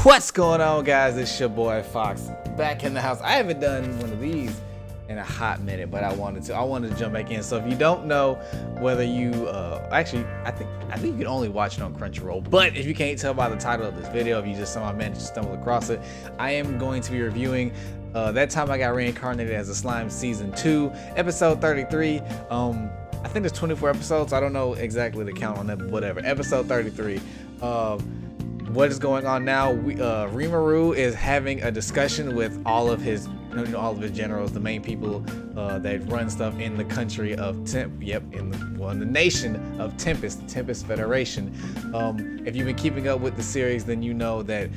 What's going on, guys? It's your boy Fox back in the house. I haven't done one of these in a hot minute, but I wanted to jump back in. So if you don't know whether you actually I think you can only watch it on Crunchyroll, but if you can't tell by the title of this video, if you just somehow managed to stumble across it, I am going to be reviewing That Time I Got Reincarnated as a Slime Season 2, episode 33. I think there's 24 episodes. I don't know exactly the count on that, but whatever. Episode 33. What is going on now? Rimuru is having a discussion with all of his generals, the main people that run stuff in the country of in the nation of Tempest, the Tempest Federation. If you've been keeping up with the series, then you know that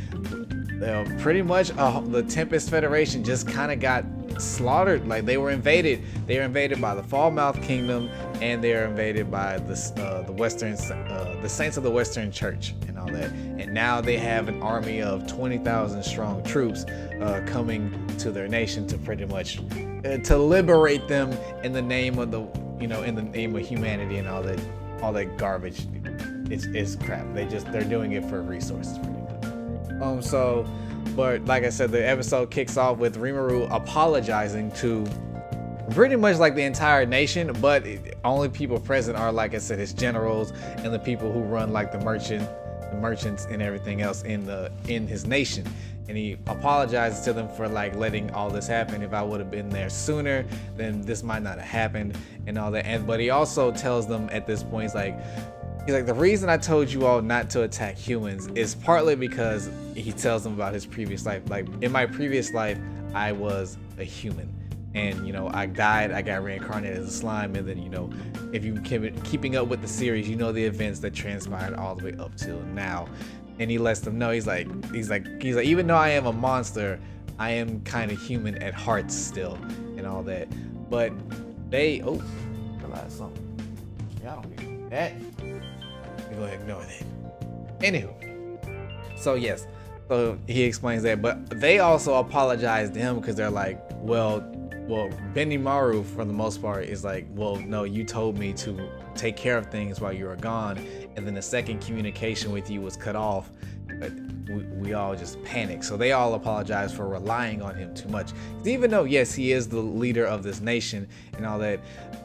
pretty much the Tempest Federation just kind of got slaughtered. Like they were invaded by the Fallmouth Kingdom, and they were invaded by the Saints of the Western Church and all that. And now they have an army of 20,000 strong troops coming to their nation to pretty much to liberate them in the name of in the name of humanity and all that garbage. It's crap. They're doing it for resources pretty much. But like I said, the episode kicks off with Rimuru apologizing to pretty much like the entire nation, but only people present are, like I said, his generals and the people who run like the merchants and everything else in his nation. And he apologizes to them for like letting all this happen. If I would have been there sooner, then this might not have happened and all that. But he also tells them at this point, he's like, the reason I told you all not to attack humans is partly because he tells them about his previous life. Like, in my previous life, I was a human, and I died. I got reincarnated as a slime, and then if you keeping up with the series, the events that transpired all the way up till now. And he lets them know, he's like, even though I am a monster, I am kind of human at heart still, and all that. But they realize something. Y'all don't need that. Go ahead and ignore that. Anywho, so yes, so he explains that, but they also apologize to him because they're like, well, Benimaru for the most part is like, well, no, you told me to take care of things while you were gone, and then the second communication with you was cut off. But we all just panicked. So they all apologize for relying on him too much. Even though, yes, he is the leader of this nation and all that,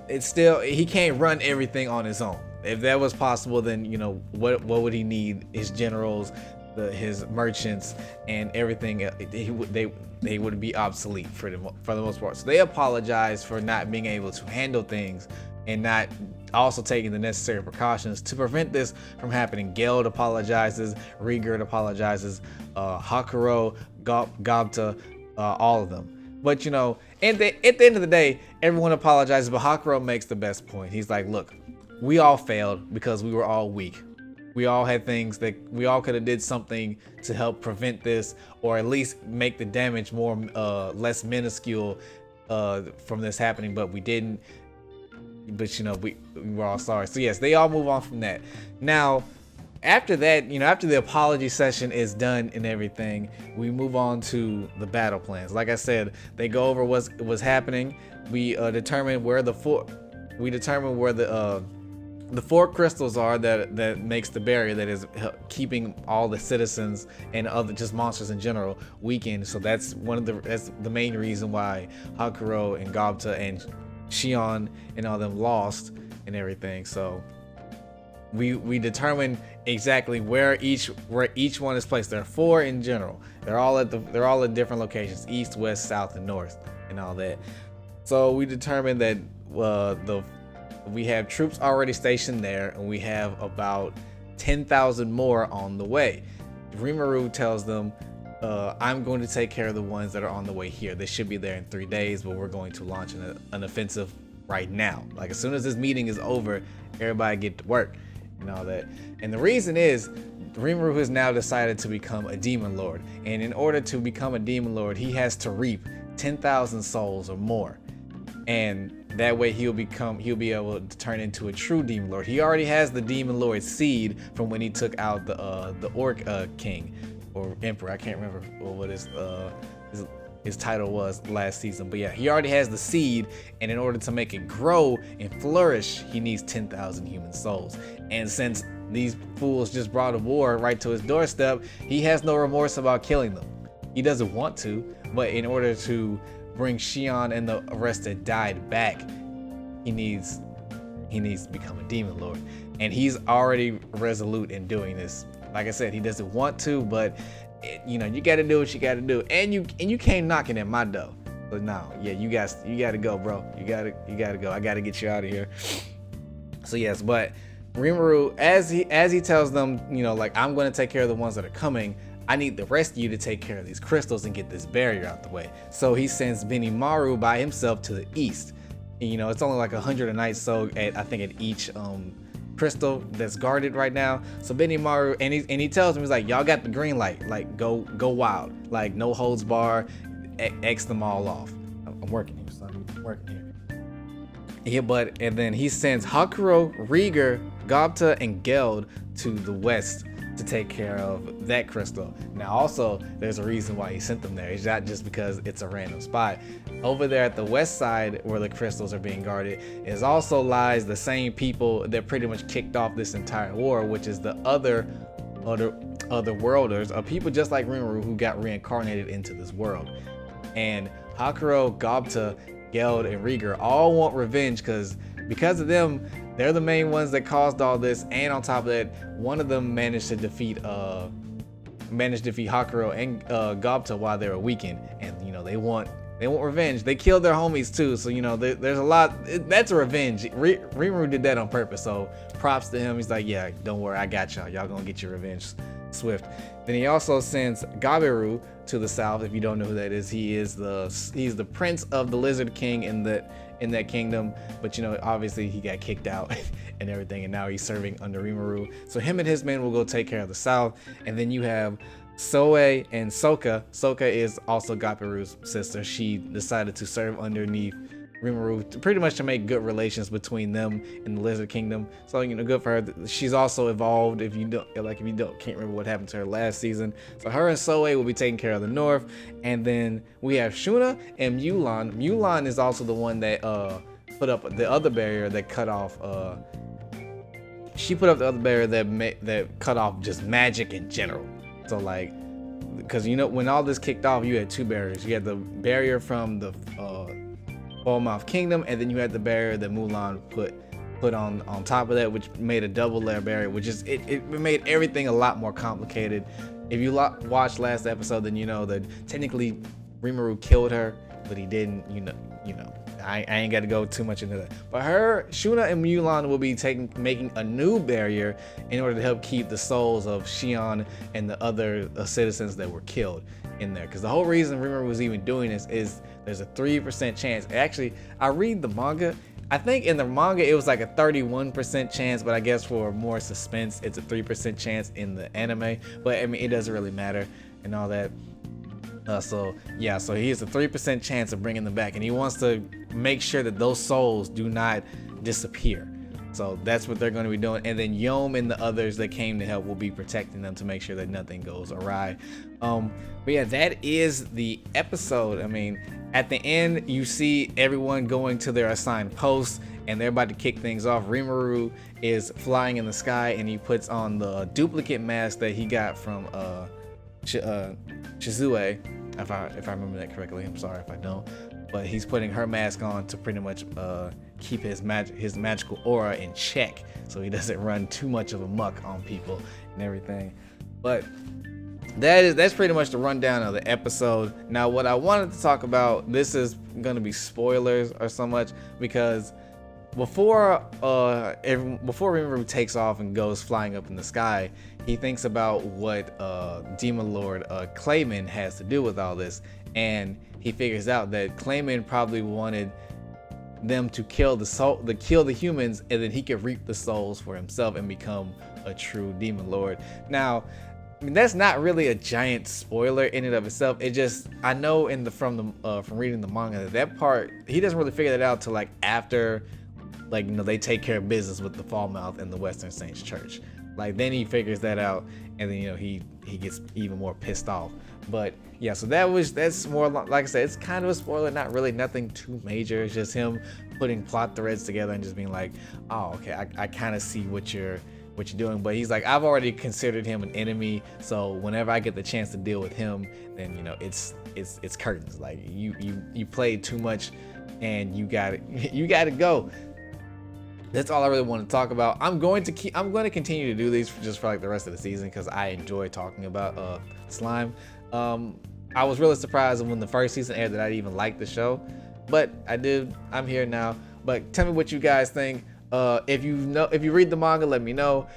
it's still, he can't run everything on his own. If that was possible, then what would he need? His generals, his merchants, and everything. They would be obsolete for the most part. So they apologize for not being able to handle things and not also taking the necessary precautions to prevent this from happening. Geld apologizes, Rigurd apologizes, Hakuro, Gobta, all of them. But at the end of the day, everyone apologizes, but Hakuro makes the best point. He's like, look, we all failed because we were all weak. We all had things that we all could have did something to help prevent this, or at least make the damage less minuscule from this happening, but we didn't. But we were all sorry. So yes, they all move on from that. Now, after that, after the apology session is done and everything, we move on to the battle plans. Like I said, they go over what's happening. We determine where the four crystals are that makes the barrier that is keeping all the citizens and other just monsters in general weakened. So that's the main reason why Hakuro and Gobta and Shion and all them lost and everything. So we determine exactly where each one is placed. There are four in general. They're all at different locations: east, west, south, and north, and all that. So we determined that we have troops already stationed there, and we have about 10,000 more on the way. Rimuru tells them, I'm going to take care of the ones that are on the way here. They should be there in 3 days, but we're going to launch an offensive right now. Like, as soon as this meeting is over, everybody get to work and all that. And the reason is, Rimuru has now decided to become a demon lord. And in order to become a demon lord, he has to reap 10,000 souls or more. And that way he'll be able to turn into a true demon lord. He already has the demon lord seed from when he took out the orc king or emperor. I can't remember what his title was last season, but yeah, he already has the seed, and in order to make it grow and flourish, he needs 10,000 human souls. And since these fools just brought a war right to his doorstep, he has no remorse about killing them. He doesn't want to, but in order to bring Xion and the rest that died back, he needs to become a demon lord, and he's already resolute in doing this. Like I said, he doesn't want to, but you got to do what you got to do, and you came knocking at my door. But no, yeah, you got to go, bro. You got to go. I got to get you out of here. So yes, but Rimuru, as he tells them, like, I'm going to take care of the ones that are coming. I need the rest of you to take care of these crystals and get this barrier out the way. So he sends Benimaru by himself to the east. And, it's only like 100 a night, so at each crystal that's guarded right now. So Benimaru, and he tells him, he's like, y'all got the green light, like go wild, like no holds bar, X them all off. I'm working here, son. I'm working here. Yeah, and then he sends Hakuro, Rieger, Gobta, and Geld to the west to take care of that crystal. Now also, there's a reason why he sent them there. It's not just because it's a random spot. Over there at the west side, where the crystals are being guarded, is also lies the same people that pretty much kicked off this entire war, which is the other worlders, or people just like Rimuru who got reincarnated into this world. And Hakuro, Gobta, Geld, and Rieger all want revenge because of them. They're the main ones that caused all this, and on top of that, one of them managed to defeat Hakuro and Gobta while they were weakened, and they want revenge. They killed their homies too, so there's a lot. That's a revenge. Rimuru did that on purpose, so props to him. He's like, yeah, don't worry, I got y'all. Y'all gonna get your revenge swift. Then he also sends Gabiru to the south. If you don't know who that is, he's the prince of the Lizard King in that kingdom, but obviously he got kicked out and everything, and now he's serving under Rimuru. So him and his men will go take care of the south. And then you have Soe and Soka. Soka is also Gabiru's sister. She decided to serve underneath Rimuru pretty much to make good relations between them and the Lizard Kingdom. So good for her. She's also evolved. If you can't remember what happened to her last season. So her and Soe will be taking care of the north. And then we have Shuna and Mulan. Mulan is also the one that put up the other barrier that cut off. She put up the other barrier that cut off just magic in general. So because when all this kicked off, you had two barriers. You had the barrier from the Fallmouth Kingdom, and then you had the barrier that Mulan put on top of that, which made a double layer barrier, which is it made everything a lot more complicated. If you watched last episode, then you know that technically Rimuru killed her, but he didn't. I ain't got to go too much into that. But Shuna and Mulan will be making a new barrier in order to help keep the souls of Xion and the other citizens that were killed in there. Because the whole reason Rimuru was even doing this is there's a 3% chance. Actually, I read the manga. I think in the manga it was like a 31% chance, but I guess for more suspense, it's a 3% chance in the anime. But I mean, it doesn't really matter and all that. So he has a 3% chance of bringing them back, and he wants to make sure that those souls do not disappear. So that's what they're going to be doing. And then Yom and the others that came to help will be protecting them to make sure that nothing goes awry. But yeah, that is the episode. I mean, at the end, you see everyone going to their assigned posts, and they're about to kick things off. Rimuru is flying in the sky, and he puts on the duplicate mask that he got from Chizue, if I remember that correctly. I'm sorry if I don't, but he's putting her mask on to pretty much keep his magical aura in check, so he doesn't run too much of a muck on people and everything. But that's pretty much the rundown of the episode. Now, what I wanted to talk about, this is going to be spoilers or so much, because before Rimuru takes off and goes flying up in the sky, he thinks about what Demon Lord Clayman has to do with all this, and he figures out that Clayman probably wanted them to kill the humans, and then he could reap the souls for himself and become a true Demon Lord. Now, I mean, that's not really a giant spoiler in and of itself. It just, I know from reading the manga that part he doesn't really figure that out till after they take care of business with the Fallmouth and the Western Saints Church. Then he figures that out, and then he gets even more pissed off. But yeah, so that's more like I said, it's kind of a spoiler, not really nothing too major. It's just him putting plot threads together and just being like, oh, okay, I kind of see what you're what you're doing. But he's like, I've already considered him an enemy, so whenever I get the chance to deal with him, then you know it's curtains. Like you played too much, and you got to go. That's all I really want to talk about. I'm going to continue to do these just for like the rest of the season because I enjoy talking about slime. I was really surprised when the first season aired that I even liked the show, but I did. I'm here now. But tell me what you guys think. If you read the manga, let me know.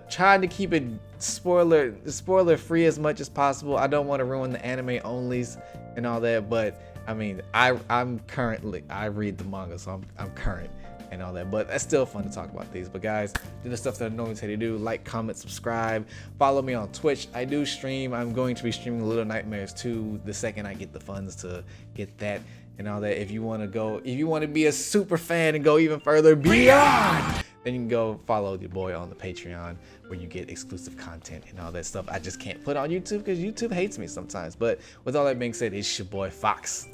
Trying to keep it spoiler free as much as possible. I don't want to ruin the anime onlys and all that, but I mean, I read the manga, so I'm current and all that, but that's still fun to talk about these. But guys, do the stuff that I normally tell you to do: like, comment, subscribe, follow me on Twitch. I do stream. I'm going to be streaming Little Nightmares 2 the second I get the funds to get that and all that. If you want to be a super fan and go even further beyond, then you can go follow your boy on the Patreon, where you get exclusive content and all that stuff I just can't put on YouTube because YouTube hates me sometimes. But with all that being said, it's your boy Fox.